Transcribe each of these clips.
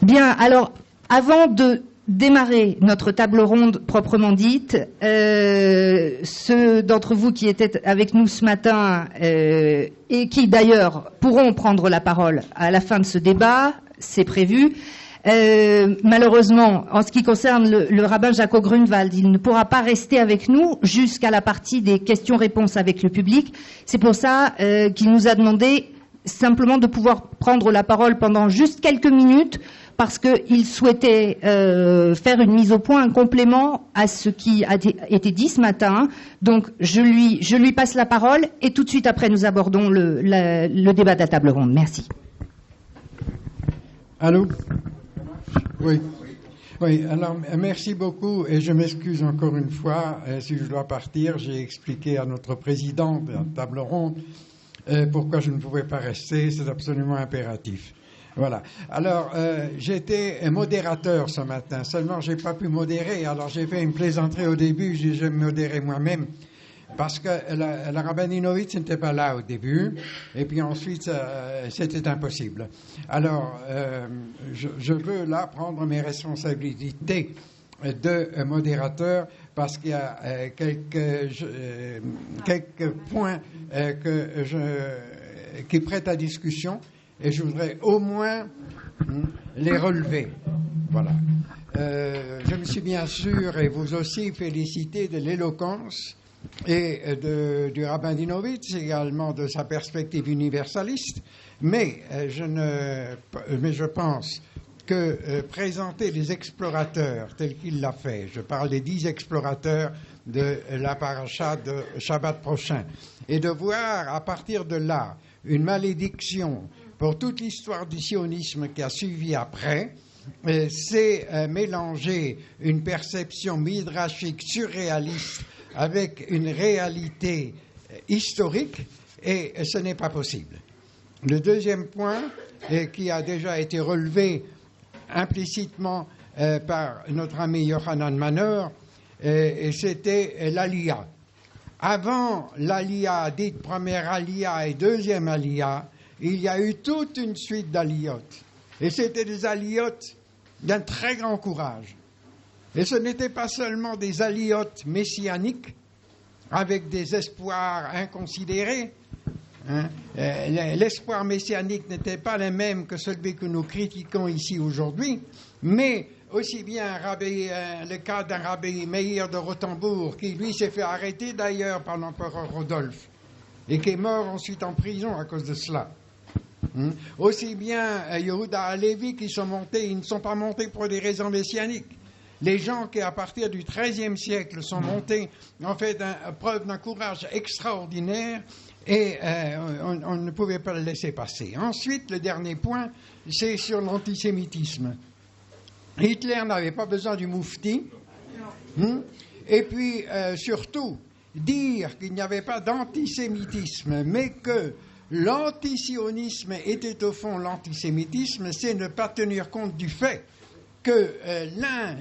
Bien, alors, avant de démarrer notre table ronde proprement dite, ceux d'entre vous qui étaient avec nous ce matin et qui d'ailleurs pourront prendre la parole à la fin de ce débat, c'est prévu. Malheureusement, en ce qui concerne le rabbin Jaco Grunwald, il ne pourra pas rester avec nous jusqu'à la partie des questions-réponses avec le public. C'est pour ça qu'il nous a demandé simplement de pouvoir prendre la parole pendant juste quelques minutes, parce qu'il souhaitait faire une mise au point, un complément à ce qui a été dit ce matin. Donc je lui passe la parole et tout de suite après nous abordons le débat de la table ronde. Merci. Allô ? Oui. Oui, alors merci beaucoup et je m'excuse encore une fois si je dois partir. J'ai expliqué à notre président de la table ronde pourquoi je ne pouvais pas rester, c'est absolument impératif. Voilà. Alors, j'étais modérateur ce matin, seulement j'ai pas pu modérer. Alors, j'ai fait une plaisanterie au début, je vais modérer moi-même, parce que la Rabaninovitch n'était pas là au début, et puis ensuite, c'était impossible. Alors, je veux là prendre mes responsabilités de modérateur, parce qu'il y a quelques points qui prêtent à discussion, et je voudrais au moins les relever. Voilà. Je me suis bien sûr, et vous aussi, félicité de l'éloquence et du rabbin Dinovitch, également de sa perspective universaliste, mais je pense que présenter les explorateurs tels qu'il l'a fait, je parle des 10 explorateurs de la paracha de Shabbat prochain, et de voir à partir de là une malédiction pour toute l'histoire du sionisme qui a suivi après, c'est mélanger une perception midrashique surréaliste avec une réalité historique, et ce n'est pas possible. Le deuxième point, qui a déjà été relevé implicitement par notre ami Yohanan Manor, c'était l'Aliyah. Avant l'Aliyah, dite première Aliyah et deuxième Aliyah, il y a eu toute une suite d'aliyot. Et c'était des aliyot d'un très grand courage. Et ce n'était pas seulement des aliyot messianiques, avec des espoirs inconsidérés. L'espoir messianique n'était pas le même que celui que nous critiquons ici aujourd'hui, mais aussi bien le cas d'un rabbi Meir de Rothenbourg, qui lui s'est fait arrêter d'ailleurs par l'empereur Rodolphe, et qui est mort ensuite en prison à cause de cela. Aussi bien Yehuda Halevi qui sont montés, ils ne sont pas montés pour des raisons messianiques. Les gens qui, à partir du XIIIe siècle, sont montés, ont fait preuve d'un courage extraordinaire, et on ne pouvait pas le laisser passer. Ensuite, le dernier point, c'est sur l'antisémitisme. Hitler n'avait pas besoin du moufti, et puis surtout, dire qu'il n'y avait pas d'antisémitisme, mais que l'antisionisme était au fond l'antisémitisme, c'est ne pas tenir compte du fait que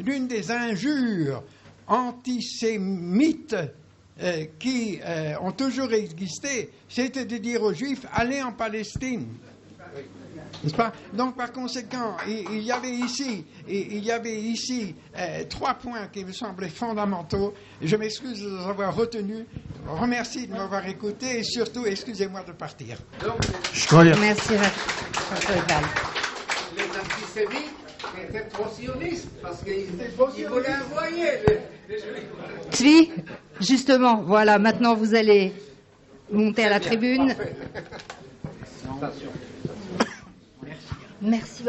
l'une des injures antisémites qui ont toujours existé, c'était de dire aux Juifs « allez en Palestine ». N'est-ce pas? Donc, par conséquent, il y avait ici 3 points qui me semblaient fondamentaux. Je m'excuse de les avoir retenus. Remercie de m'avoir écouté et surtout, excusez-moi de partir. Merci, les antisémites étaient trop sionistes parce qu'ils voulaient envoyer les Juifs. Tzvi, justement, voilà, maintenant vous allez monter à la tribune. Merci.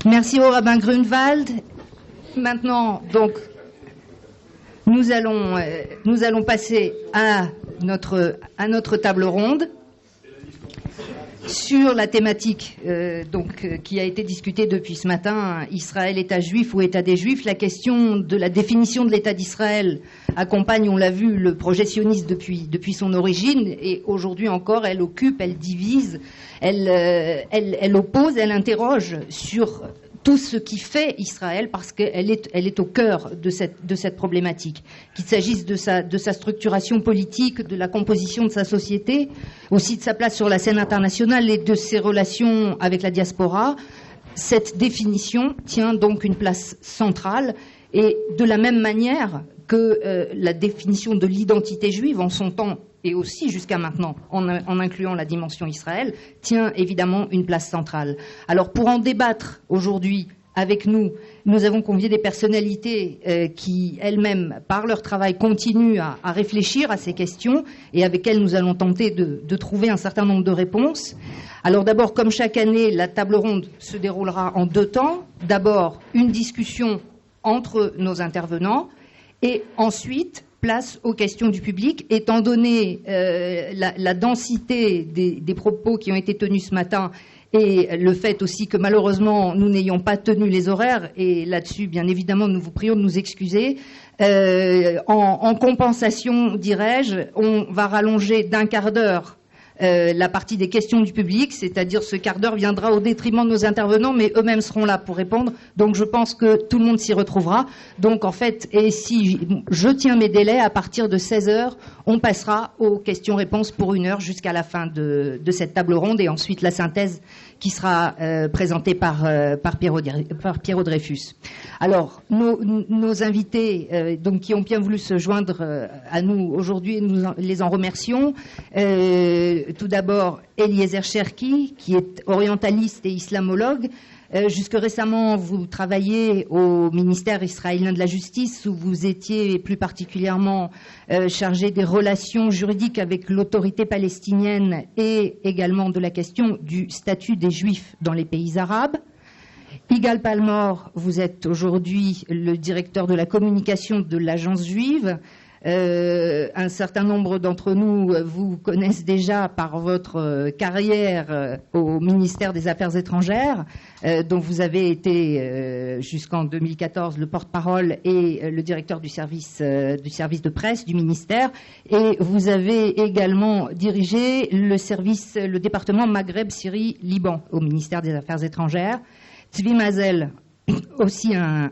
Merci au rabbin Grunwald. Maintenant, donc, nous allons passer à notre table ronde sur la thématique qui a été discutée depuis ce matin, Israël, État juif ou État des Juifs. La question de la définition de l'État d'Israël accompagne, on l'a vu, le projet sioniste depuis son origine, et aujourd'hui encore, elle occupe, elle divise, elle oppose, elle interroge sur tout ce qui fait Israël, parce qu'elle est au cœur de cette problématique. Qu'il s'agisse de sa structuration politique, de la composition de sa société, aussi de sa place sur la scène internationale et de ses relations avec la diaspora, cette définition tient donc une place centrale. Et de la même manière que la définition de l'identité juive en son temps, et aussi jusqu'à maintenant, en incluant la dimension Israël, tient évidemment une place centrale. Alors pour en débattre aujourd'hui avec nous, nous avons convié des personnalités qui elles-mêmes, par leur travail, continuent à réfléchir à ces questions et avec elles nous allons tenter de trouver un certain nombre de réponses. Alors d'abord, comme chaque année, la table ronde se déroulera en 2 temps. D'abord, une discussion entre nos intervenants et ensuite place aux questions du public, étant donné la densité des propos qui ont été tenus ce matin et le fait aussi que malheureusement nous n'ayons pas tenu les horaires, et là-dessus bien évidemment nous vous prions de nous excuser. En compensation, dirais-je, on va rallonger d'1 quart d'heure la partie des questions du public, c'est-à-dire ce quart d'heure viendra au détriment de nos intervenants, mais eux-mêmes seront là pour répondre. Donc je pense que tout le monde s'y retrouvera. Donc en fait, et si je tiens mes délais, à partir de 16h, on passera aux questions-réponses pour 1 heure jusqu'à la fin de cette table ronde, et ensuite la synthèse qui sera présentée par Pierrot Dreyfus. Alors, nos invités donc, qui ont bien voulu se joindre à nous aujourd'hui, nous les en remercions. Tout d'abord, Eliezer Cherki, qui est orientaliste et islamologue. Jusque récemment, vous travailliez au ministère israélien de la Justice, où vous étiez plus particulièrement chargé des relations juridiques avec l'autorité palestinienne et également de la question du statut des Juifs dans les pays arabes. Igal Palmor, vous êtes aujourd'hui le directeur de la communication de l'Agence juive. Un certain nombre d'entre nous vous connaissent déjà par votre carrière au ministère des Affaires étrangères, dont vous avez été jusqu'en 2014 le porte-parole et le directeur du service de presse du ministère. Et vous avez également dirigé le département Maghreb, Syrie, Liban au ministère des Affaires étrangères. Tzvi Mazel, aussi un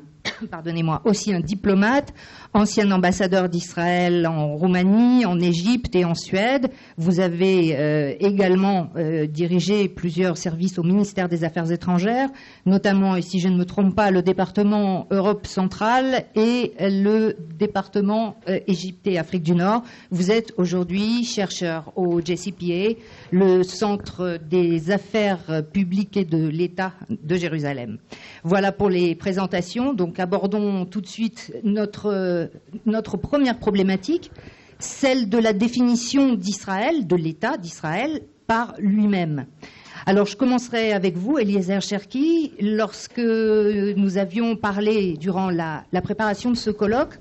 diplomate, ancien ambassadeur d'Israël en Roumanie, en Égypte et en Suède. Vous avez également dirigé plusieurs services au ministère des Affaires étrangères, notamment, et si je ne me trompe pas, le département Europe centrale et le département Égypte et Afrique du Nord. Vous êtes aujourd'hui chercheur au JCPA, le Centre des affaires publiques et de l'État de Jérusalem. Voilà pour les présentations. Donc abordons tout de suite notre première problématique, celle de la définition d'Israël, de l'État d'Israël par lui-même. Alors je commencerai avec vous, Eliezer Cherki. Lorsque nous avions parlé durant la préparation de ce colloque,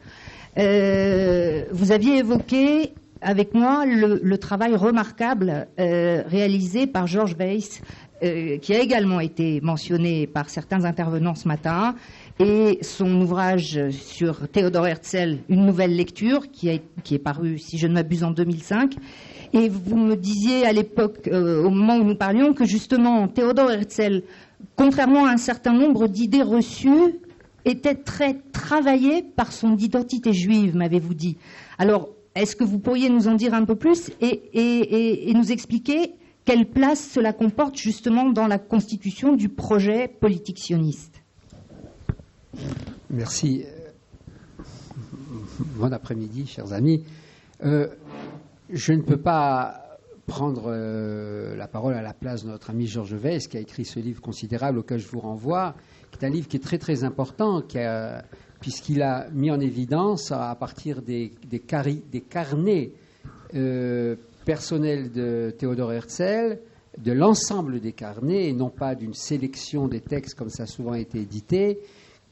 vous aviez évoqué avec moi le travail remarquable réalisé par George Weiss, qui a également été mentionné par certains intervenants ce matin, et son ouvrage sur Théodore Herzl, une nouvelle lecture, qui est paru, si je ne m'abuse, en 2005. Et vous me disiez à l'époque, au moment où nous parlions, que justement Théodore Herzl, contrairement à un certain nombre d'idées reçues, était très travaillé par son identité juive, m'avez-vous dit. Alors, est-ce que vous pourriez nous en dire un peu plus et nous expliquer quelle place cela comporte justement dans la constitution du projet politique sioniste? Merci. Bon après-midi, chers amis. Je ne peux pas prendre la parole à la place de notre ami George Weiss, qui a écrit ce livre considérable auquel je vous renvoie, qui est un livre qui est très très important, puisqu'il a mis en évidence, à partir des carnets personnels de Théodore Herzl, de l'ensemble des carnets, et non pas d'une sélection des textes comme ça a souvent été édité,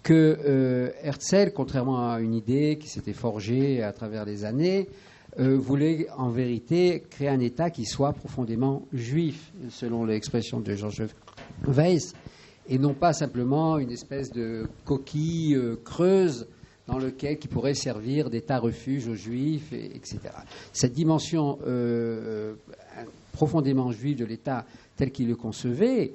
que Herzl, contrairement à une idée qui s'était forgée à travers les années, voulait en vérité créer un État qui soit profondément juif, selon l'expression de George Weiss, et non pas simplement une espèce de coquille creuse dans lequel qui pourrait servir d'État refuge aux Juifs, etc. Cette dimension profondément juive de l'État tel qu'il le concevait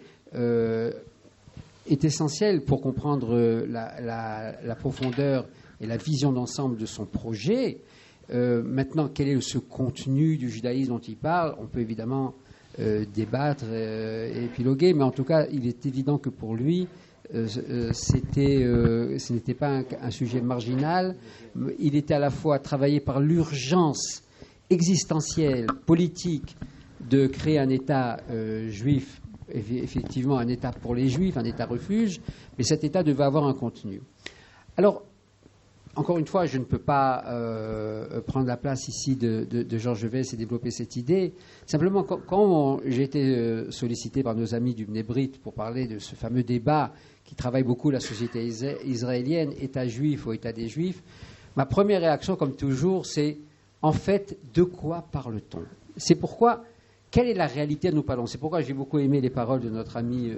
est essentiel pour comprendre la profondeur et la vision d'ensemble de son projet. Maintenant, quel est ce contenu du judaïsme dont il parle? On peut évidemment débattre et épiloguer, mais en tout cas, il est évident que pour lui, ce n'était pas un sujet marginal. Il était à la fois travaillé par l'urgence existentielle, politique, de créer un État juif, effectivement un État pour les juifs, un État refuge, mais cet État devait avoir un contenu. Alors, encore une fois, je ne peux pas prendre la place ici de Georges Weiss et développer cette idée. Simplement, quand j'ai été sollicité par nos amis du Bnei Brit pour parler de ce fameux débat qui travaille beaucoup la société israélienne, État juif ou État des Juifs, ma première réaction, comme toujours, c'est en fait, de quoi parle-t-on? C'est pourquoi, quelle est la réalité dont nous parlons? C'est pourquoi j'ai beaucoup aimé les paroles de notre ami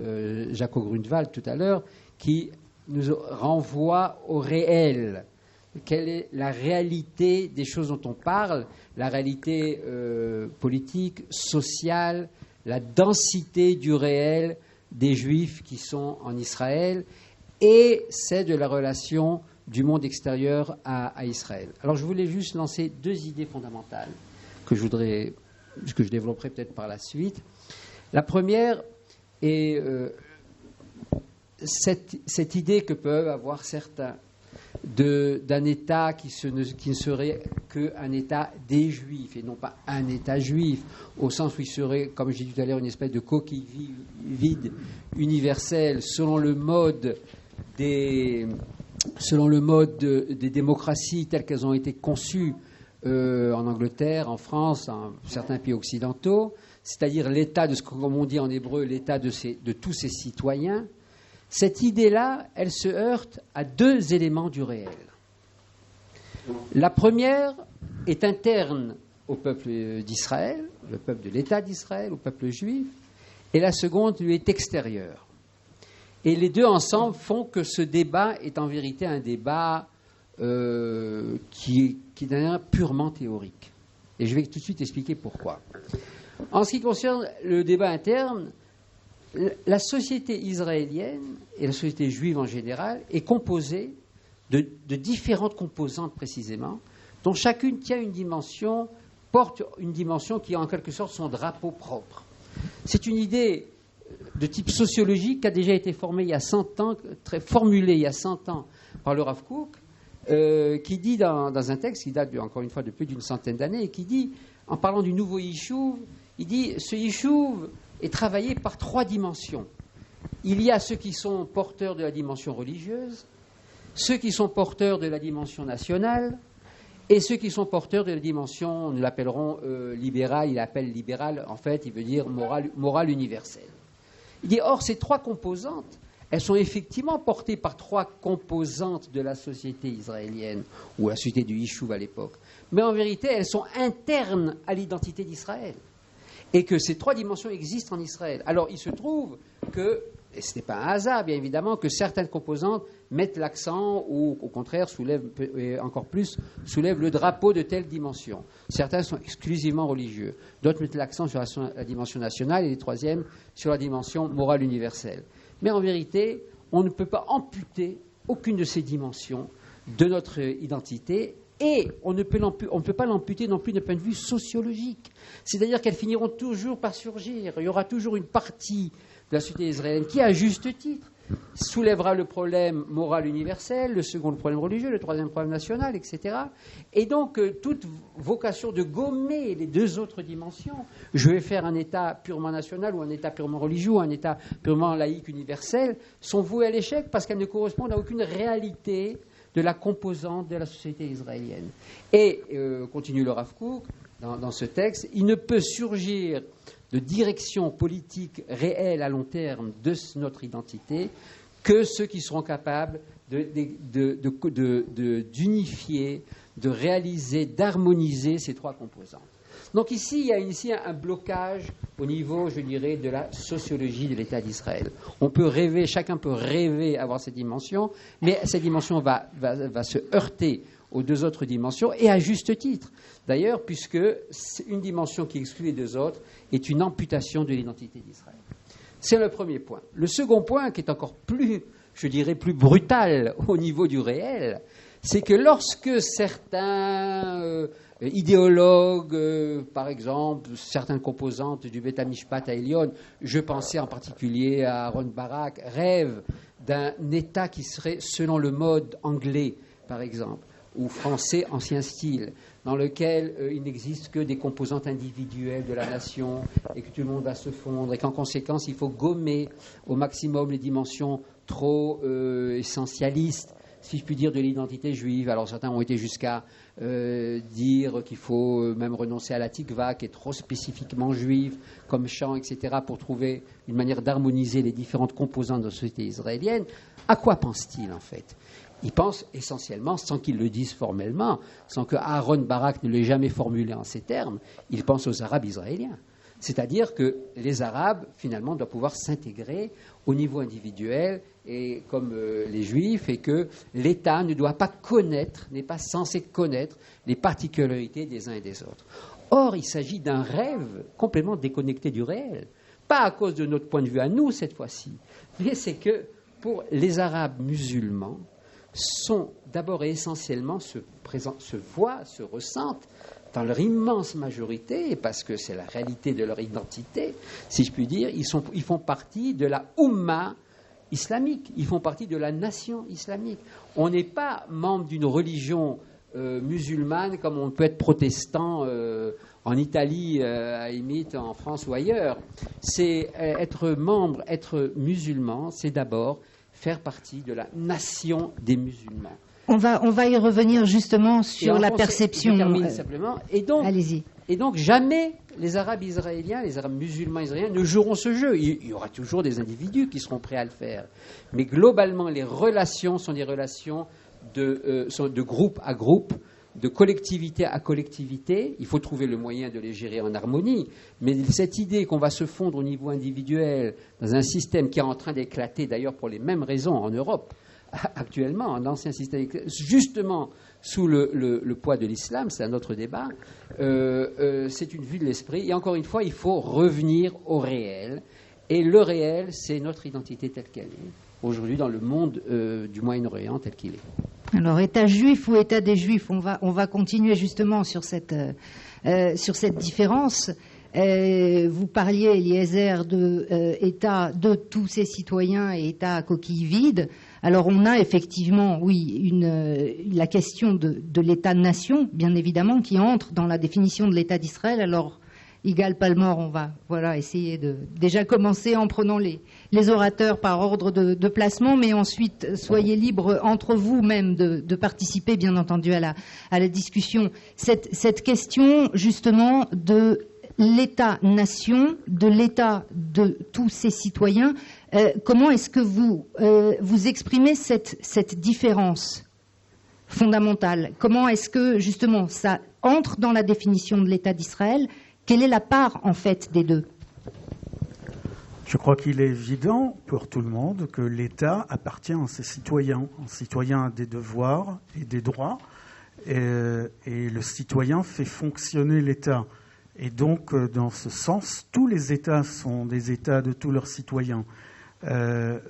Jaco Grunewald tout à l'heure, qui nous renvoie au réel. Quelle est la réalité des choses dont on parle? La réalité politique, sociale, la densité du réel des Juifs qui sont en Israël, et c'est de la relation du monde extérieur à Israël. Alors je voulais juste lancer deux idées fondamentales que je développerai peut-être par la suite. La première est cette idée que peuvent avoir certains d'un État qui ne serait qu'un État des Juifs et non pas un État juif, au sens où il serait, comme j'ai dit tout à l'heure, une espèce de coquille vide universelle selon le mode des démocraties telles qu'elles ont été conçues en Angleterre, en France, dans certains pays occidentaux, c'est-à-dire l'État comme on dit en hébreu, l'État de tous ses citoyens. Cette idée-là, elle se heurte à deux éléments du réel. La première est interne au peuple d'Israël, le peuple de l'État d'Israël, au peuple juif, et la seconde lui est extérieure. Et les deux ensemble font que ce débat est en vérité un débat qui est d'un purement théorique. Et je vais tout de suite expliquer pourquoi. En ce qui concerne le débat interne, la société israélienne et la société juive en général est composée de différentes composantes précisément, dont chacune tient une dimension, porte une dimension qui est en quelque sorte son drapeau propre. C'est une idée de type sociologique qui a déjà été formulée il y a 100 ans par le Rav Kook, qui dit dans un texte qui date encore une fois de plus d'une centaine d'années, et qui dit, en parlant du nouveau Yishuv, il dit ce Yishuv est travaillé par trois dimensions. Il y a ceux qui sont porteurs de la dimension religieuse, ceux qui sont porteurs de la dimension nationale, et ceux qui sont porteurs de la dimension, nous l'appellerons libérale, il l'appelle libéral, en fait, il veut dire morale universelle. Il dit, or, ces trois composantes, elles sont effectivement portées par trois composantes de la société israélienne, ou la société du Yishuv à l'époque. Mais en vérité, elles sont internes à l'identité d'Israël. Et que ces trois dimensions existent en Israël. Alors, il se trouve que, et ce n'est pas un hasard, bien évidemment, que certaines composantes mettent l'accent ou, au contraire, soulèvent le drapeau de telle dimension. Certains sont exclusivement religieux. D'autres mettent l'accent sur la dimension nationale et les troisièmes sur la dimension morale universelle. Mais en vérité, on ne peut pas amputer aucune de ces dimensions de notre identité. Et on ne peut pas l'amputer non plus d'un point de vue sociologique. C'est-à-dire qu'elles finiront toujours par surgir. Il y aura toujours une partie de la société israélienne qui, à juste titre, soulèvera le problème moral universel, le second le problème religieux, le troisième problème national, etc. Et donc, toute vocation de gommer les deux autres dimensions, je vais faire un État purement national ou un État purement religieux ou un État purement laïque universel, sont vouées à l'échec parce qu'elles ne correspondent à aucune réalité de la composante de la société israélienne. Et, continue le Rav Kook dans ce texte, il ne peut surgir de direction politique réelle à long terme de notre identité que ceux qui seront capables d'unifier, de réaliser, d'harmoniser ces trois composantes. Donc ici, il y a un blocage au niveau, je dirais, de la sociologie de l'État d'Israël. On peut rêver, chacun peut rêver avoir cette dimension, mais cette dimension va se heurter aux deux autres dimensions, et à juste titre. D'ailleurs, puisque une dimension qui exclut les deux autres est une amputation de l'identité d'Israël. C'est le premier point. Le second point, qui est encore plus, je dirais, plus brutal au niveau du réel, c'est que lorsque certains idéologues, par exemple, certaines composantes du Beth Mishpat Aelion, je pensais en particulier à Aaron Barak, rêvent d'un État qui serait selon le mode anglais, par exemple, ou français ancien style, dans lequel il n'existe que des composantes individuelles de la nation et que tout le monde va se fondre et qu'en conséquence, il faut gommer au maximum les dimensions trop essentialistes, si je puis dire, de l'identité juive. Alors certains ont été jusqu'à dire qu'il faut même renoncer à la tikva, qui est trop spécifiquement juive, comme chant, etc., pour trouver une manière d'harmoniser les différentes composantes de la société israélienne. À quoi pense-t-il, en fait ? Il pense essentiellement, sans qu'il le dise formellement, sans que Aaron Barak ne l'ait jamais formulé en ces termes, il pense aux Arabes israéliens. C'est-à-dire que les Arabes, finalement, doivent pouvoir s'intégrer au niveau individuel, et comme les Juifs, et que l'État ne doit pas connaître, n'est pas censé connaître les particularités des uns et des autres. Or, il s'agit d'un rêve complètement déconnecté du réel. Pas à cause de notre point de vue à nous, cette fois-ci, mais c'est que pour les Arabes musulmans, sont d'abord et essentiellement se voient, se ressentent dans leur immense majorité, parce que c'est la réalité de leur identité, si je puis dire, ils font partie de la Oumma islamique, ils font partie de la nation islamique. On n'est pas membre d'une religion musulmane comme on peut être protestant en Italie, à limite, en France ou ailleurs. C'est être membre, être musulman, c'est d'abord faire partie de la nation des musulmans. On va y revenir justement sur la perception. Je termine simplement. Allez-y. Et donc, jamais les Arabes israéliens, les Arabes musulmans israéliens ne joueront ce jeu. Il y aura toujours des individus qui seront prêts à le faire. Mais globalement, les relations sont des relations de groupe à groupe, de collectivité à collectivité. Il faut trouver le moyen de les gérer en harmonie. Mais cette idée qu'on va se fondre au niveau individuel dans un système qui est en train d'éclater, d'ailleurs pour les mêmes raisons en Europe, actuellement, un ancien système, justement sous le poids de l'islam, c'est un autre débat, c'est une vue de l'esprit. Et encore une fois, il faut revenir au réel. Et le réel, c'est notre identité telle qu'elle est, aujourd'hui dans le monde du Moyen-Orient tel qu'il est. Alors, État juif ou État des Juifs, on va continuer justement sur cette différence. Vous parliez, Eliezer, d'État de tous ses citoyens et État à coquille vide. Alors on a effectivement, oui, la question de l'État-nation, bien évidemment, qui entre dans la définition de l'État d'Israël. Alors, Yigal Palmor, on va essayer de déjà commencer en prenant les orateurs par ordre de placement, mais ensuite soyez libres entre vous même de participer, bien entendu, à la discussion. Cette question, justement, de l'État-nation, de l'État de tous ses citoyens, comment est-ce que vous exprimez cette différence fondamentale? Comment est-ce que, justement, ça entre dans la définition de l'État d'Israël? Quelle est la part, en fait, des deux? Je crois qu'il est évident pour tout le monde que l'État appartient à ses citoyens. Un citoyen a des devoirs et des droits, et le citoyen fait fonctionner l'État. Et donc, dans ce sens, tous les États sont des États de tous leurs citoyens.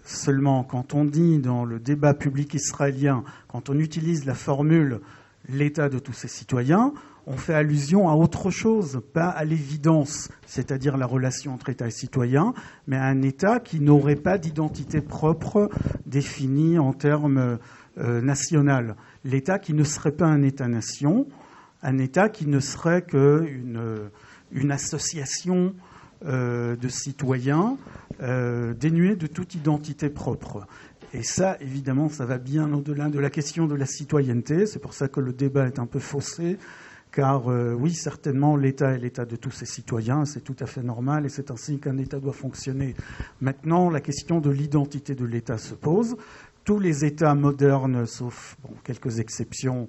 Seulement, quand on dit dans le débat public israélien, quand on utilise la formule « l'État de tous ses citoyens », on fait allusion à autre chose, pas à l'évidence, c'est-à-dire la relation entre État et citoyen, mais à un État qui n'aurait pas d'identité propre définie en termes national. L'État qui ne serait pas un État-nation, un État qui ne serait qu'une association de citoyens dénués de toute identité propre. Et ça, évidemment, ça va bien au-delà de la question de la citoyenneté. C'est pour ça que le débat est un peu faussé. Car oui, certainement, l'État est l'État de tous ses citoyens, c'est tout à fait normal et c'est ainsi qu'un État doit fonctionner. Maintenant, la question de l'identité de l'État se pose. Tous les États modernes, sauf quelques exceptions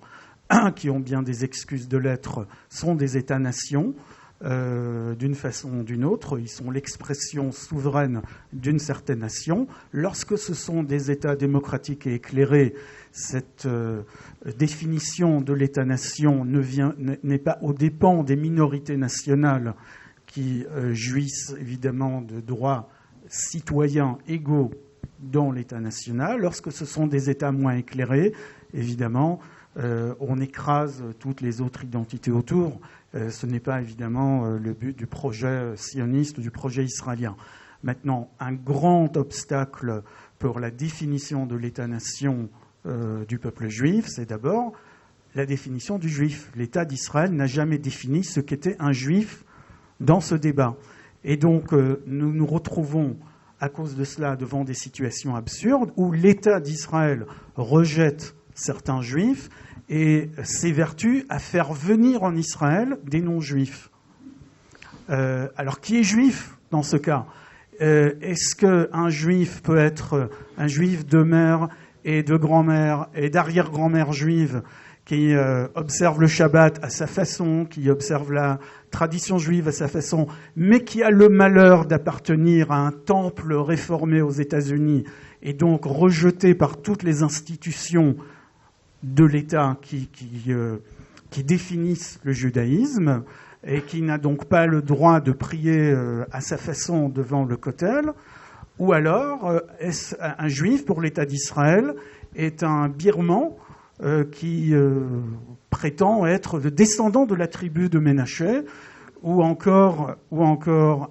qui ont bien des excuses de l'être, sont des États-nations. D'une façon ou d'une autre, ils sont l'expression souveraine d'une certaine nation. Lorsque ce sont des États démocratiques et éclairés, cette définition de l'État-nation n'est pas aux dépens des minorités nationales qui jouissent évidemment de droits citoyens égaux dans l'État national. Lorsque ce sont des États moins éclairés, évidemment, on écrase toutes les autres identités autour. Ce n'est pas évidemment le but du projet sioniste ou du projet israélien. Maintenant, un grand obstacle pour la définition de l'État-nation du peuple juif, c'est d'abord la définition du juif. L'État d'Israël n'a jamais défini ce qu'était un juif dans ce débat. Et donc, nous nous retrouvons, à cause de cela, devant des situations absurdes où l'État d'Israël rejette certains juifs et s'évertue à faire venir en Israël des non-juifs. Alors, qui est juif dans ce cas ? Est-ce qu'un juif peut être un juif de mère et de grand-mère et d'arrière-grand-mère juive qui observe le Shabbat à sa façon, qui observe la tradition juive à sa façon, mais qui a le malheur d'appartenir à un temple réformé aux États-Unis et donc rejeté par toutes les institutions de l'État qui définissent le judaïsme et qui n'a donc pas le droit de prier à sa façon devant le Kotel, ou alors est-ce un juif pour l'État d'Israël est un birman qui prétend être le descendant de la tribu de Ménaché, ou encore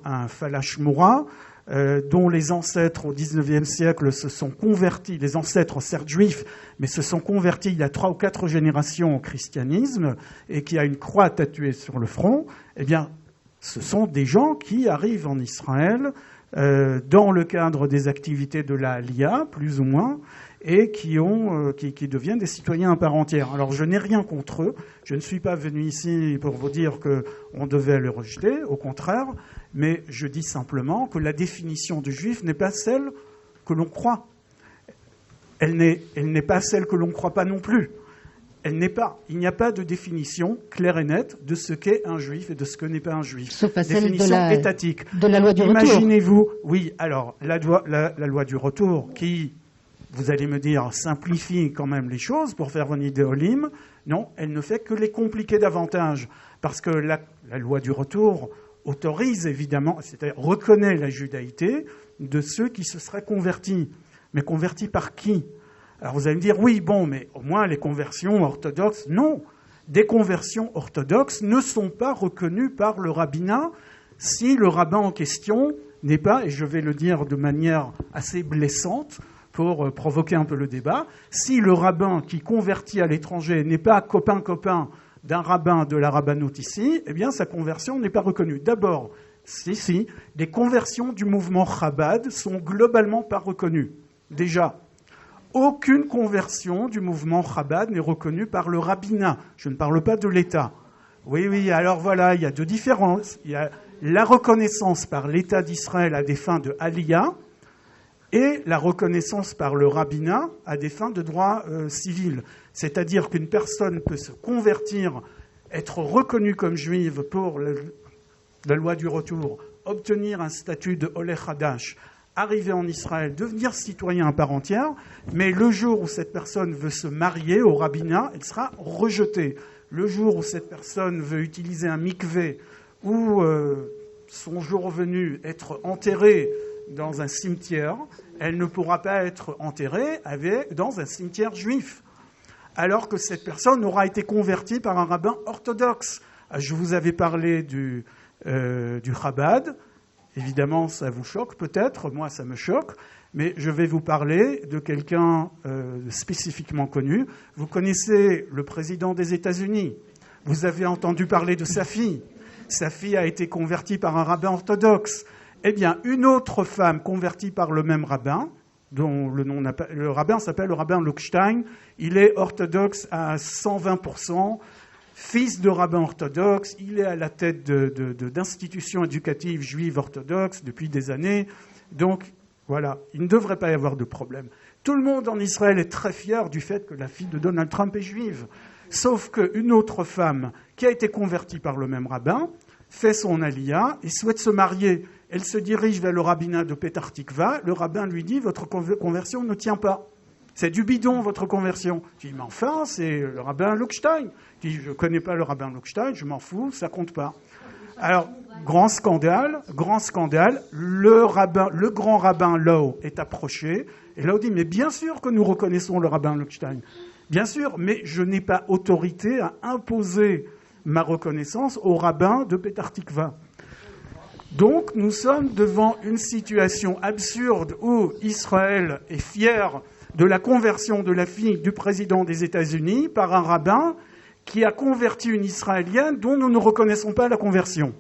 un Falash Moura, dont les ancêtres au XIXe siècle se sont convertis, les ancêtres certes juifs, mais se sont convertis il y a 3 ou 4 générations au christianisme, et qui a une croix tatouée sur le front. Eh bien, ce sont des gens qui arrivent en Israël dans le cadre des activités de la Aliyah, plus ou moins, et qui deviennent des citoyens à part entière. Alors, je n'ai rien contre eux. Je ne suis pas venu ici pour vous dire qu'on devait le rejeter, au contraire, mais je dis simplement que la définition du juif n'est pas celle que l'on croit. Elle n'est pas celle que l'on ne croit pas non plus. Il n'y a pas de définition claire et nette de ce qu'est un juif et de ce que n'est pas un juif. Sauf à celle définition étatique. De la loi du retour. Imaginez-vous, oui, alors, la loi du retour qui, vous allez me dire, simplifie quand même les choses pour faire venir des Olim. Non, elle ne fait que les compliquer davantage. Parce que la loi du retour autorise évidemment, c'est-à-dire reconnaît la judaïté de ceux qui se seraient convertis. Mais convertis par qui ? Alors vous allez me dire, oui, bon, mais au moins les conversions orthodoxes, non. Des conversions orthodoxes ne sont pas reconnues par le rabbinat si le rabbin en question n'est pas, et je vais le dire de manière assez blessante pour provoquer un peu le débat, si le rabbin qui convertit à l'étranger n'est pas copain-copain d'un rabbin de la rabbanoute ici, eh bien sa conversion n'est pas reconnue. D'abord, les conversions du mouvement Chabad sont globalement pas reconnues. Déjà, aucune conversion du mouvement Chabad n'est reconnue par le rabbinat. Je ne parle pas de l'État. Oui, alors voilà, il y a 2 différences. Il y a la reconnaissance par l'État d'Israël à des fins de Aliyah et la reconnaissance par le rabbinat à des fins de droit civil. C'est-à-dire qu'une personne peut se convertir, être reconnue comme juive pour la loi du retour, obtenir un statut de Oleh Hadash, arriver en Israël, devenir citoyen à part entière, mais le jour où cette personne veut se marier au rabbinat, elle sera rejetée. Le jour où cette personne veut utiliser un mikvé ou son jour venu être enterrée dans un cimetière, elle ne pourra pas être enterrée dans un cimetière juif, alors que cette personne aura été convertie par un rabbin orthodoxe. Je vous avais parlé du Chabad. Évidemment, ça vous choque peut-être, moi ça me choque, mais je vais vous parler de quelqu'un spécifiquement connu. Vous connaissez le président des États-Unis. Vous avez entendu parler de sa fille. Sa fille a été convertie par un rabbin orthodoxe. Eh bien, une autre femme convertie par le même rabbin, dont le rabbin s'appelle le rabbin Lookstein, il est orthodoxe à 120%. Fils de rabbin orthodoxe, il est à la tête d'institutions éducatives juives orthodoxes depuis des années. Donc, voilà, il ne devrait pas y avoir de problème. Tout le monde en Israël est très fier du fait que la fille de Donald Trump est juive. Sauf qu'une autre femme qui a été convertie par le même rabbin fait son aliyah et souhaite se marier. Elle se dirige vers le rabbinat de Petah Tikva. Le rabbin lui dit « Votre conversion ne tient pas. C'est du bidon, votre conversion. » Je dis, mais enfin, c'est le rabbin Lookstein. Je dis, je ne connais pas le rabbin Lookstein, je m'en fous, ça compte pas. Alors, grand scandale, le grand rabbin Lau est approché, et Lau dit, mais bien sûr que nous reconnaissons le rabbin Lockstein, bien sûr, mais je n'ai pas autorité à imposer ma reconnaissance au rabbin de Petah Tikva. Donc, nous sommes devant une situation absurde où Israël est fier de la conversion de la fille du président des États-Unis par un rabbin qui a converti une Israélienne dont nous ne reconnaissons pas la conversion.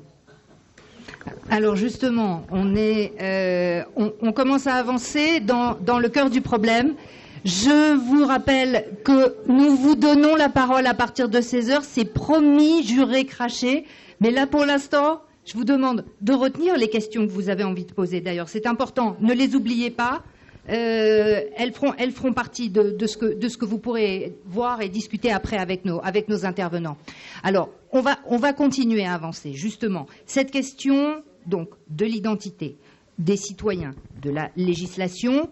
Alors justement, on commence à avancer dans le cœur du problème. Je vous rappelle que nous vous donnons la parole à partir de 16h. C'est promis, juré, craché. Mais là, pour l'instant, je vous demande de retenir les questions que vous avez envie de poser. D'ailleurs, c'est important. Ne les oubliez pas. Elles feront partie de ce que vous pourrez voir et discuter après avec nos intervenants. Alors, on va continuer à avancer, justement. Cette question, donc, de l'identité des citoyens, de la législation,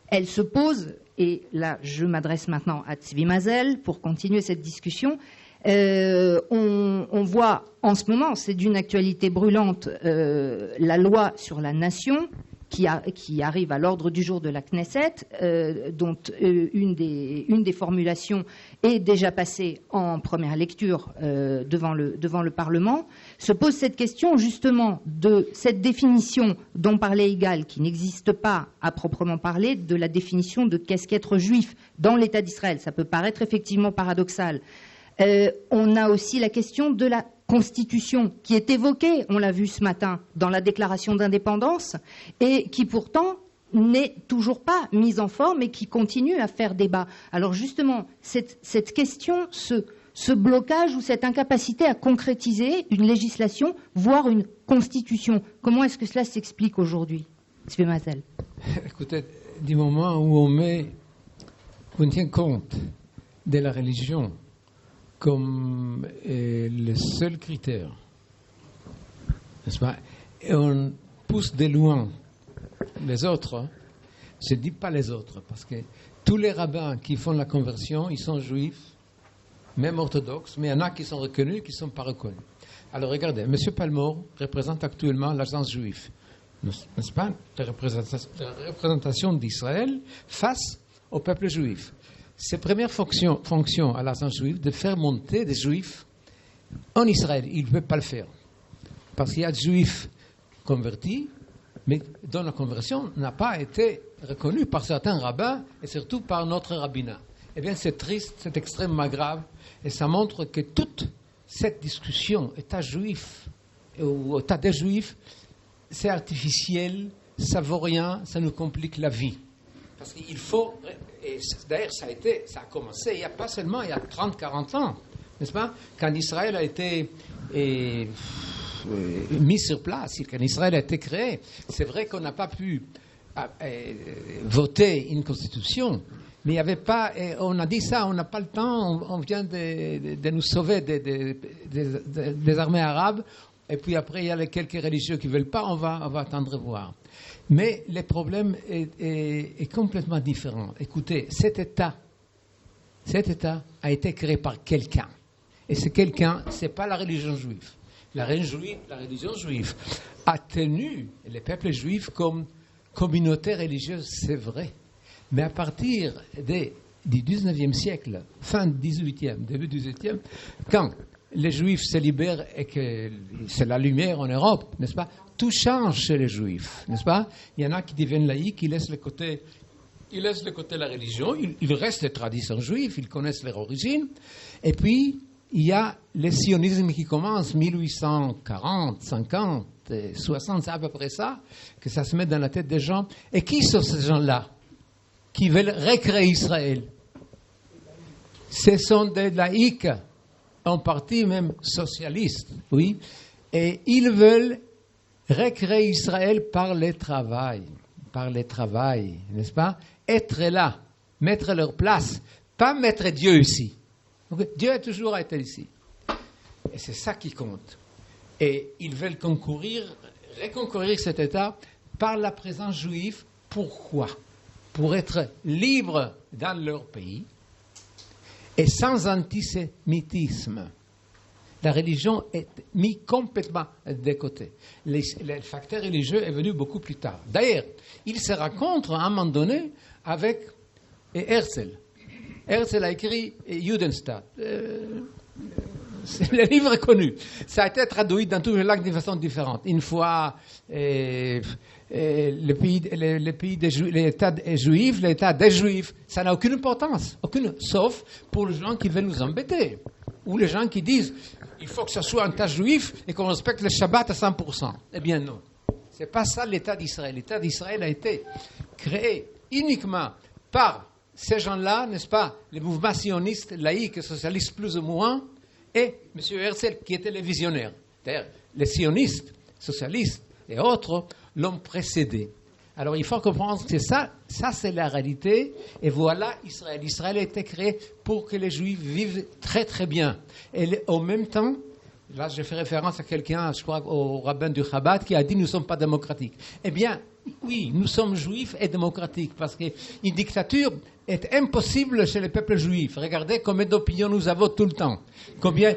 elle se pose, et là, je m'adresse maintenant à Tzvi Mazel pour continuer cette discussion. On voit en ce moment, c'est d'une actualité brûlante, la loi sur la nation, qui arrive à l'ordre du jour de la Knesset, dont une des formulations est déjà passée en première lecture devant le Parlement, se pose cette question justement de cette définition dont parlait Igal, qui n'existe pas à proprement parler, de la définition de qu'est-ce qu'être juif dans l'État d'Israël. Ça peut paraître effectivement paradoxal. On a aussi la question de la Constitution qui est évoquée, on l'a vu ce matin, dans la déclaration d'indépendance et qui pourtant n'est toujours pas mise en forme et qui continue à faire débat. Alors justement, cette question, ce blocage ou cette incapacité à concrétiser une législation, voire une constitution, comment est-ce que cela s'explique aujourd'hui, Tzvi Mazel? Écoutez, du moment où on tient compte de la religion comme le seul critère, n'est-ce pas? Et on pousse de loin les autres. Je ne dis pas les autres, parce que tous les rabbins qui font la conversion, ils sont juifs, même orthodoxes, mais il y en a qui sont reconnus et qui ne sont pas reconnus. Alors regardez, M. Palmore représente actuellement l'agence juive, n'est-ce pas? La représentation d'Israël face au peuple juif. Ses premières fonctions à l'agence juive, de faire monter des juifs en Israël. Il ne peut pas le faire. Parce qu'il y a des juifs convertis, mais dont la conversion n'a pas été reconnue par certains rabbins et surtout par notre rabbinat. Eh bien, c'est triste, c'est extrêmement grave, et ça montre que toute cette discussion, État juif ou État des juifs, c'est artificiel, ça ne vaut rien, ça nous complique la vie. Parce qu'il faut, et d'ailleurs ça a commencé il n'y a pas seulement il y a 30-40 ans, n'est-ce pas? Quand Israël a été mis sur place, quand Israël a été créé, c'est vrai qu'on n'a pas pu voter une constitution, mais il n'y avait pas, on a dit ça, on n'a pas le temps, on vient de nous sauver des armées arabes, et puis après il y a les quelques religieux qui ne veulent pas, on va attendre voir. Mais le problème est complètement différent. Écoutez, cet État a été créé par quelqu'un. Et ce quelqu'un, ce n'est pas la religion juive. La religion juive a tenu les peuples juifs comme communauté religieuse, c'est vrai. Mais à partir du 19e siècle, fin 18e, début 18e, quand les Juifs se libèrent et que c'est la lumière en Europe, n'est-ce pas? Tout change chez les Juifs, n'est-ce pas? Il y en a qui deviennent laïcs, ils laissent de côté la religion, ils restent les traditions juives, ils connaissent leur origine. Et puis, il y a le sionisme qui commence 1840, 50, 60, c'est à peu près ça, que ça se met dans la tête des gens. Et qui sont ces gens-là qui veulent recréer Israël? Ce sont des laïcs, en partie même socialistes, oui, et ils veulent recréer Israël par le travail, n'est-ce pas? Être là, mettre leur place, pas mettre Dieu ici. Donc, Dieu a toujours été ici. Et c'est ça qui compte. Et ils veulent reconquérir cet État par la présence juive. Pourquoi? Pour être libres dans leur pays et sans antisémitisme. La religion est mise complètement de côté. Le facteur religieux est venu beaucoup plus tard. D'ailleurs, il se rencontre à un moment donné avec Herzl. Herzl a écrit Judenstaat. Le livre est connu. Ça a été traduit dans tous les langues de façon différente. Une fois, l'État juif, l'État des juifs, ça n'a aucune importance, sauf pour les gens qui veulent nous embêter. Ou les gens qui disent il faut que ce soit un État juif et qu'on respecte le Shabbat à 100%. Eh bien non. Ce n'est pas ça l'État d'Israël. L'État d'Israël a été créé uniquement par ces gens-là, n'est-ce pas, les mouvements sionistes, laïcs et socialistes plus ou moins, et M. Herzl qui était le visionnaire. D'ailleurs, les sionistes, socialistes et autres l'ont précédé. Alors il faut comprendre que ça c'est la réalité, et voilà Israël. Israël a été créé pour que les Juifs vivent très très bien. Et en même temps, là je fais référence à quelqu'un, je crois au rabbin du Chabad, qui a dit nous ne sommes pas démocratiques. Eh bien, oui, nous sommes juifs et démocratiques, parce qu'une dictature est impossible chez les peuples juifs. Regardez combien d'opinions nous avons tout le temps. Combien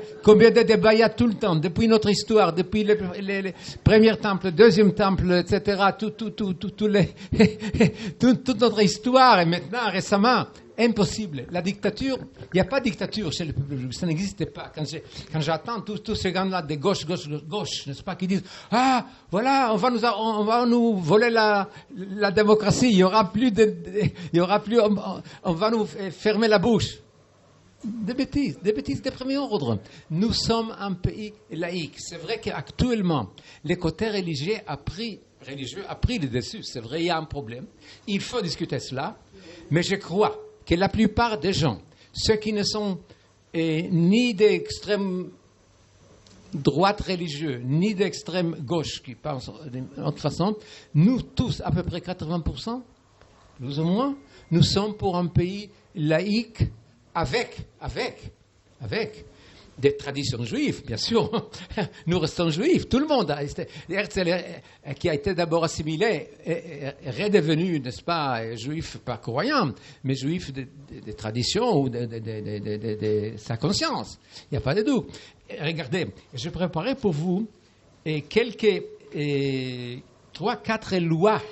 de débats il y a tout le temps, depuis notre histoire, depuis les premiers temples, deuxième temple, etc. Toute notre histoire, et maintenant, récemment, impossible. La dictature, il n'y a pas de dictature chez les peuples juifs, ça n'existe pas. Quand j'attends tous ces gens-là de gauche, n'est-ce pas, qui disent ah, voilà, on va nous voler la démocratie, il y aura plus, on va nous fermer la bouche. Des bêtises de premier ordre. Nous sommes un pays laïque. C'est vrai qu'actuellement, les côtés religieux a pris le dessus. C'est vrai, il y a un problème. Il faut discuter cela. Mais je crois que la plupart des gens, ceux qui ne sont ni d'extrême droite religieux, ni d'extrême gauche, qui pensent d'une autre façon, nous tous, à peu près 80%, plus ou moins, nous sommes pour un pays laïque avec des traditions juives, bien sûr. Nous restons juifs, tout le monde. Herzl, qui a été d'abord assimilé, est redevenu, n'est-ce pas, juif pas croyant, mais juif des traditions ou de sa conscience. Il n'y a pas de doute. Regardez, je préparais pour vous quelques 3-4 lois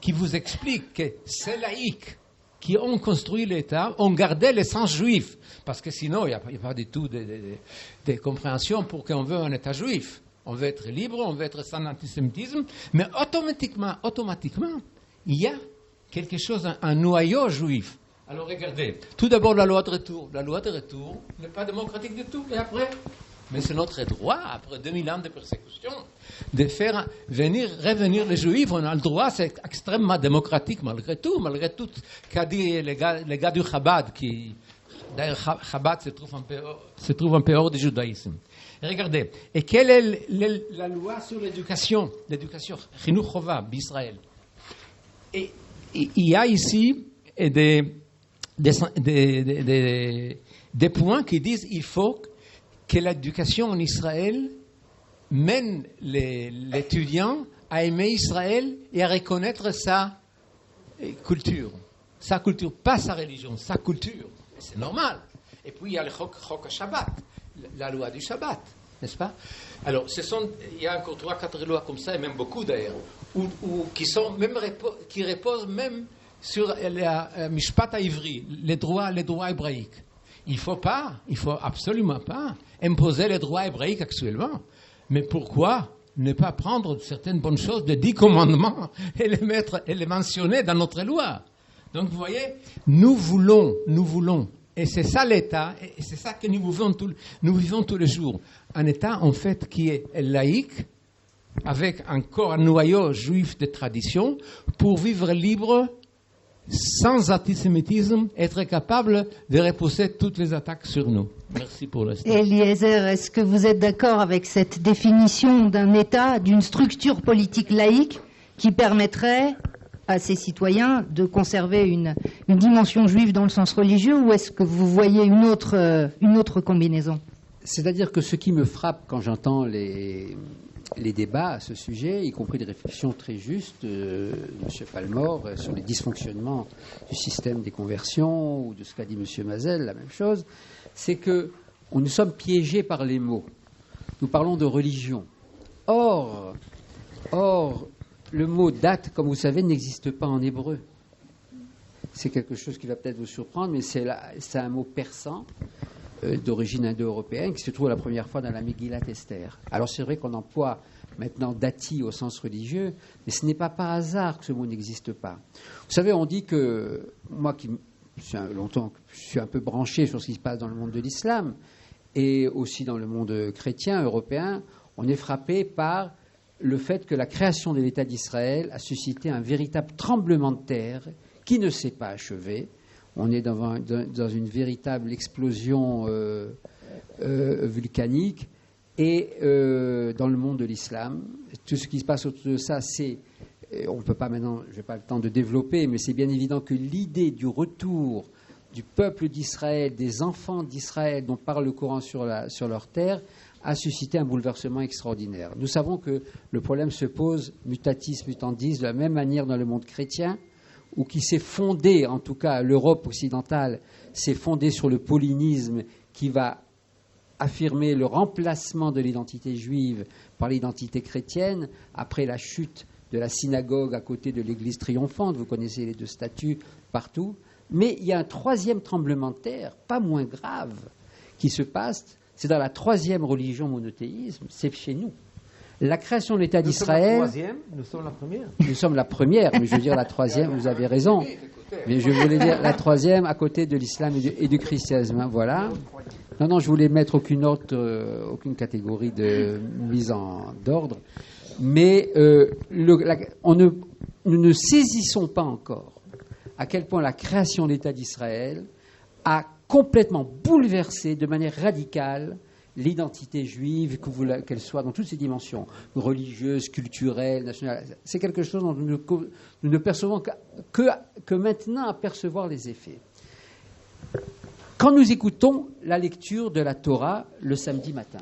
qui vous expliquent que ces laïcs qui ont construit l'État ont gardé l'essence juive. Parce que sinon, il n'y a pas du tout de compréhension pour qu'on veut un État juif. On veut être libre, on veut être sans antisémitisme, mais automatiquement, il y a quelque chose, un noyau juif. Alors regardez, tout d'abord la loi de retour. La loi de retour n'est pas démocratique du tout. Et après, mais c'est notre droit, après 2000 ans de persécution, de faire revenir les Juifs. On a le droit, c'est extrêmement démocratique malgré tout qu'a dit les gars du Chabad, qui, d'ailleurs, Chabad se trouve un peu hors du judaïsme. Et regardez, et quelle est la loi sur l'éducation, Chinuch Chova, d'Israël? Et il y a ici des points qui disent qu'il faut que l'éducation en Israël mène l'étudiant à aimer Israël et à reconnaître sa culture, pas sa religion, sa culture. C'est normal. Et puis il y a le Chok Shabbat, la loi du Shabbat, n'est-ce pas? Alors, il y a encore 3-4 lois comme ça, et même beaucoup d'ailleurs, qui reposent même sur le Mishpat Ivri, les droits hébraïques. Il faut absolument pas imposer les droits hébraïques actuellement. Mais pourquoi ne pas prendre certaines bonnes choses des 10 commandements et les mentionner dans notre loi? Donc vous voyez, nous voulons, et c'est ça l'État, et c'est ça que nous vivons tous les jours. Un État en fait qui est laïque, avec encore un noyau juif de tradition, pour vivre libre, sans antisémitisme, être capable de repousser toutes les attaques sur nous. Merci pour l'instant. Eliezer, est-ce que vous êtes d'accord avec cette définition d'un État, d'une structure politique laïque qui permettrait à ses citoyens de conserver une dimension juive dans le sens religieux, ou est-ce que vous voyez une autre combinaison? C'est-à-dire que ce qui me frappe quand j'entends les débats à ce sujet, y compris des réflexions très justes de M. Palmore sur les dysfonctionnements du système des conversions, ou de ce qu'a dit M. Mazel, la même chose, c'est que nous sommes piégés par les mots. Nous parlons de religion. Or, le mot date, comme vous savez, n'existe pas en hébreu. C'est quelque chose qui va peut-être vous surprendre, mais c'est un mot persan d'origine indo-européenne qui se trouve la première fois dans la Megillat Esther. Alors c'est vrai qu'on emploie maintenant dati au sens religieux, mais ce n'est pas par hasard que ce mot n'existe pas. Vous savez, on dit que, moi qui longtemps, je suis un peu branché sur ce qui se passe dans le monde de l'islam, et aussi dans le monde chrétien, européen, on est frappé par le fait que la création de l'État d'Israël a suscité un véritable tremblement de terre qui ne s'est pas achevé. On est dans une véritable explosion volcanique. Et dans le monde de l'islam, tout ce qui se passe autour de ça, on ne peut pas maintenant, je n'ai pas le temps de développer, mais c'est bien évident que l'idée du retour du peuple d'Israël, des enfants d'Israël dont parle le Coran sur leur terre, a suscité un bouleversement extraordinaire. Nous savons que le problème se pose mutatis mutandis de la même manière dans le monde chrétien, ou qui s'est fondé, en tout cas l'Europe occidentale, s'est fondée sur le paulinisme qui va affirmer le remplacement de l'identité juive par l'identité chrétienne après la chute de la synagogue à côté de l'église triomphante. Vous connaissez les deux statues partout. Mais il y a un troisième tremblement de terre, pas moins grave, qui se passe. C'est dans la troisième religion monothéisme, c'est chez nous. La création de l'État d'Israël... Nous sommes la première. Nous sommes la première, mais je veux dire la troisième, vous avez raison. Mais je voulais dire la troisième à côté de l'islam et du christianisme. Hein, voilà. Non, je voulais mettre aucune catégorie de mise d'ordre. Mais nous ne saisissons pas encore à quel point la création de l'État d'Israël a complètement bouleversé de manière radicale l'identité juive, qu'elle soit dans toutes ses dimensions, religieuse, culturelle, nationale. C'est quelque chose dont nous ne percevons que maintenant à percevoir les effets. Quand nous écoutons la lecture de la Torah le samedi matin,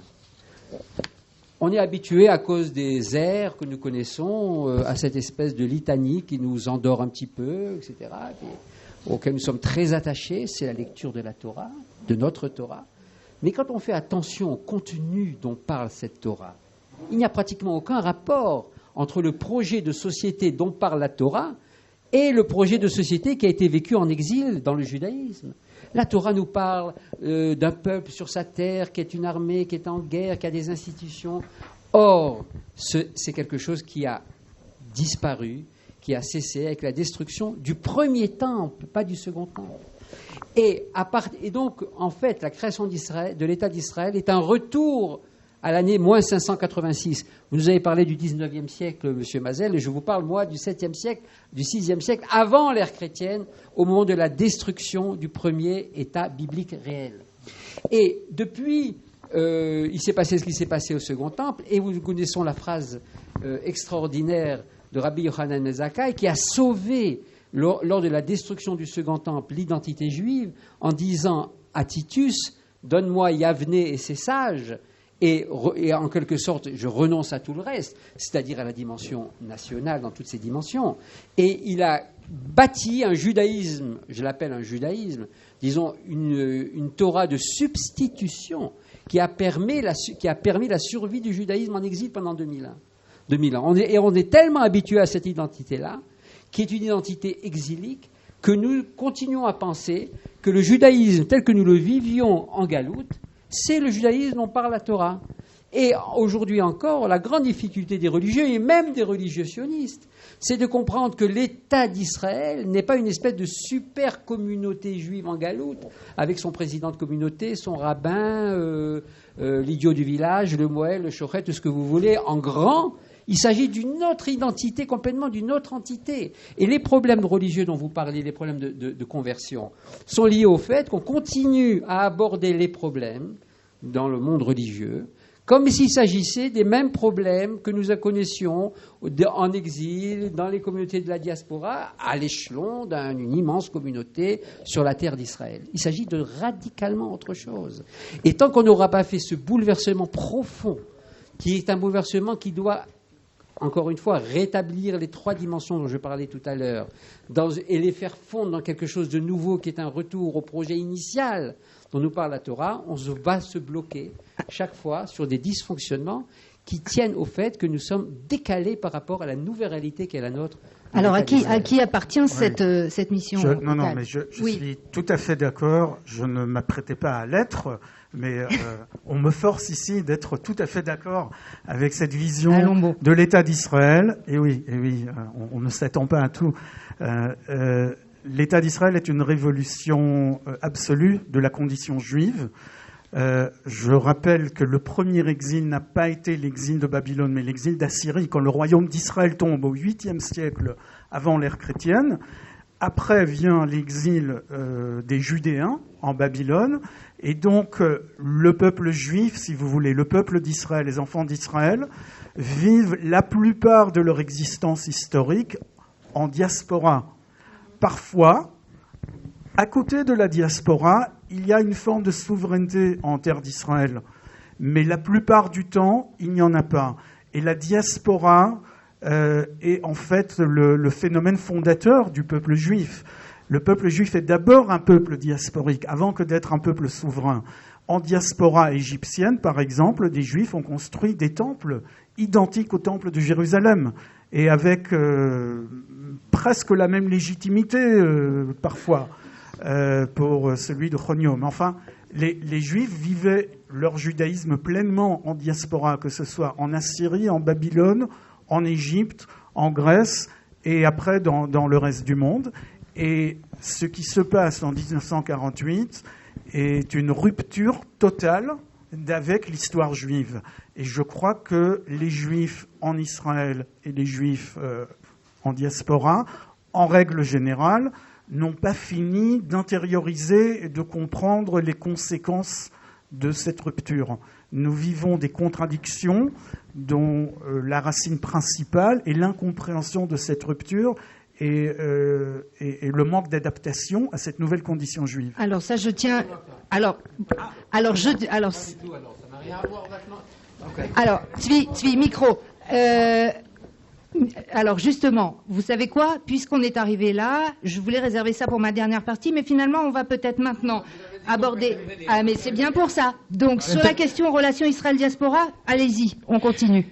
on est habitué, à cause des airs que nous connaissons, à cette espèce de litanie qui nous endort un petit peu, etc., auquel nous sommes très attachés. C'est la lecture de la Torah, de notre Torah. Mais quand on fait attention au contenu dont parle cette Torah, il n'y a pratiquement aucun rapport entre le projet de société dont parle la Torah et le projet de société qui a été vécu en exil dans le judaïsme. La Torah nous parle d'un peuple sur sa terre qui est une armée, qui est en guerre, qui a des institutions. Or, c'est quelque chose qui a disparu, qui a cessé avec la destruction du premier temple, pas du second temple. Et donc, en fait, la création de l'État d'Israël est un retour à l'année moins 586. Vous nous avez parlé du 19e siècle, M. Mazel, et je vous parle, moi, du 7e siècle, du 6e siècle, avant l'ère chrétienne, au moment de la destruction du premier État biblique réel. Et depuis, il s'est passé ce qui s'est passé au Second Temple, et vous connaissez la phrase extraordinaire de Rabbi Yochanan ben Zakkai, qui a sauvé, lors de la destruction du Second Temple, l'identité juive, en disant à Titus, « Donne-moi Yavné et ses sages », et en quelque sorte, je renonce à tout le reste, c'est-à-dire à la dimension nationale dans toutes ses dimensions. Et il a bâti un judaïsme, je l'appelle un judaïsme, disons une Torah de substitution qui a permis la survie du judaïsme en exil pendant 2000 ans. Et on est tellement habitué à cette identité-là, qui est une identité exilique, que nous continuons à penser que le judaïsme tel que nous le vivions en Galoute, c'est le judaïsme dont parle la Torah. Et aujourd'hui encore, la grande difficulté des religieux, et même des religieux sionistes, c'est de comprendre que l'État d'Israël n'est pas une espèce de super communauté juive en Galoute, avec son président de communauté, son rabbin, l'idiot du village, le moël, le chochet, tout ce que vous voulez, en grand. Il s'agit d'une autre identité, complètement d'une autre entité. Et les problèmes religieux dont vous parlez, les problèmes de conversion, sont liés au fait qu'on continue à aborder les problèmes dans le monde religieux comme s'il s'agissait des mêmes problèmes que nous connaissions en exil, dans les communautés de la diaspora, à l'échelon d'une immense communauté sur la terre d'Israël. Il s'agit de radicalement autre chose. Et tant qu'on n'aura pas fait ce bouleversement profond, qui est un bouleversement qui doit encore une fois, rétablir les 3 dimensions dont je parlais tout à l'heure, et les faire fondre dans quelque chose de nouveau qui est un retour au projet initial dont nous parle la Torah, on va se bloquer chaque fois sur des dysfonctionnements qui tiennent au fait que nous sommes décalés par rapport à la nouvelle réalité qui est la nôtre. Alors, à qui appartient cette mission? Non, mais je suis tout à fait d'accord. Je ne m'apprêtais pas à l'être, mais on me force ici d'être tout à fait d'accord avec cette vision de l'État d'Israël. Et oui, on ne s'attend pas à tout. L'État d'Israël est une révolution absolue de la condition juive. Je rappelle que le premier exil n'a pas été l'exil de Babylone, mais l'exil d'Assyrie, quand le royaume d'Israël tombe au 8e siècle avant l'ère chrétienne. Après vient l'exil des Judéens en Babylone. Et donc, le peuple juif, si vous voulez, le peuple d'Israël, les enfants d'Israël, vivent la plupart de leur existence historique en diaspora. Parfois, à côté de la diaspora, il y a une forme de souveraineté en terre d'Israël. Mais la plupart du temps, il n'y en a pas. Et la diaspora est en fait le phénomène fondateur du peuple juif. Le peuple juif est d'abord un peuple diasporique, avant que d'être un peuple souverain. En diaspora égyptienne, par exemple, des juifs ont construit des temples identiques au temple de Jérusalem, et avec presque la même légitimité, parfois. Pour celui de Chonion. Mais enfin, les Juifs vivaient leur judaïsme pleinement en diaspora, que ce soit en Assyrie, en Babylone, en Égypte, en Grèce et après dans le reste du monde. Et ce qui se passe en 1948 est une rupture totale avec l'histoire juive. Et je crois que les Juifs en Israël et les Juifs en diaspora, en règle générale, n'ont pas fini d'intérioriser et de comprendre les conséquences de cette rupture. Nous vivons des contradictions dont la racine principale est l'incompréhension de cette rupture et le manque d'adaptation à cette nouvelle condition juive. Alors ça, je tiens... Alors, Tzvi, micro. Alors justement, vous savez quoi? Puisqu'on est arrivé là, je voulais réserver ça pour ma dernière partie, mais finalement, on va peut-être maintenant aborder... Ah, mais c'est bien pour ça. Donc, sur la question relation Israël-diaspora, allez-y, on continue.